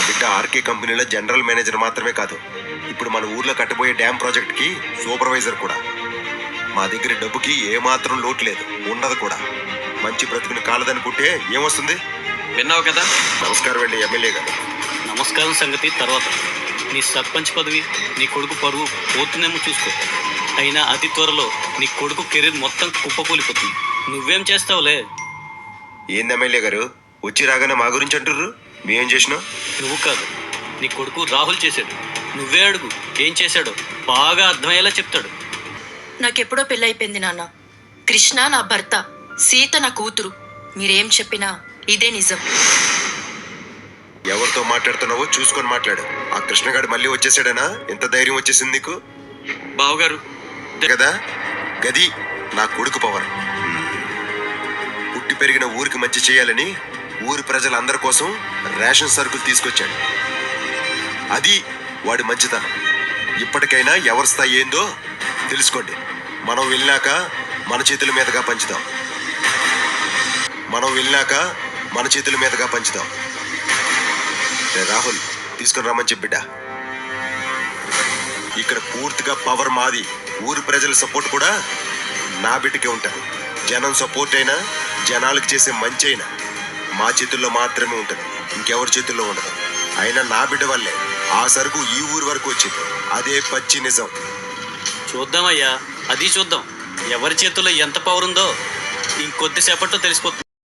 బిడ్డ ఆర్కే కంపెనీలో general manager మాత్రమే కాదు, ఇప్పుడు మన ఊర్లో కట్టబోయే డ్యామ్ ప్రాజెక్ట్కి సూపర్వైజర్ కూడా. మా దగ్గర డబ్బుకి ఏమాత్రం లోటు లేదు, ఉండదు కూడా. మంచి బ్రతుకుని కాలదనుకుంటే ఏమొస్తుంది? విన్నావు కదా. నమస్కారం అండి ఎమ్మెల్యే గారు. నమస్కారం సంగతి తర్వాత. నీ సర్పంచ్ పదవి, నీ కొడుకు పరువు పోతుందేమో చూసుకో. అయినా అతి త్వరలో నీ కొడుకు కెరీర్ మొత్తం కుప్పకూలిపోతుంది. నువ్వేం చేస్తావులే. ఏంది ఎమ్మెల్యే గారు, వచ్చి రాగానే మా గురించి అంటుర్రు? మేమేం చేసినాం? నువ్వు కాదు, నీ కొడుకు రాహుల్ చేశాడు. నువ్వే అడుగు ఏం చేశాడో, బాగా అర్థమయ్యేలా చెప్తాడు. నాకెప్పుడో పెళ్ళైపోయింది నాన్న. కృష్ణ నా భర్త, సీత నా కూతురు. మీరేం చెప్పినా ఇదే నిజం. ఎవరితో మాట్లాడుతున్నావో చూసుకొని మాట్లాడు. ఆ కృష్ణగాడు మళ్ళీ వచ్చేసాడనా? ఎంత ధైర్యం వచ్చేసింది నీకు? బావగారు కదా, గది నా కొడుకు పవర్. పుట్టి పెరిగిన ఊరికి మంచి చేయాలని ఊరి ప్రజలందరి కోసం రేషన్ సరుకులు తీసుకొచ్చాడు. అది వాడి మంచితనం. ఇప్పటికైనా ఎవరి స్థాయి ఏందో తెలుసుకోండి. మనం వెళ్ళాక మన చేతుల మీదుగా పంచుదాం. రాహుల్ తీసుకుని రమ్మని చెప్పిడ్డా. ఇక్కడ పూర్తిగా పవర్ మాది. ఊరి ప్రజల సపోర్ట్ కూడా నా బిడ్డకే ఉంటుంది. జనం సపోర్ట్ అయినా, జనాలకు చేసే మంచి అయినా మా చేతుల్లో మాత్రమే ఉంటుంది, ఇంకెవరి చేతుల్లో ఉండదు. అయినా నా బిడ్డ వల్లే ఆ సరుకు ఈ ఊరి వరకు వచ్చింది. అదే పచ్చి నిజం. చూద్దామయ్యా, అది చూద్దాం. ఎవరి చేతుల్లో ఎంత పవర్ ఉందో ఇంకొద్దిసేపట్లో తెలిసిపోతుంది.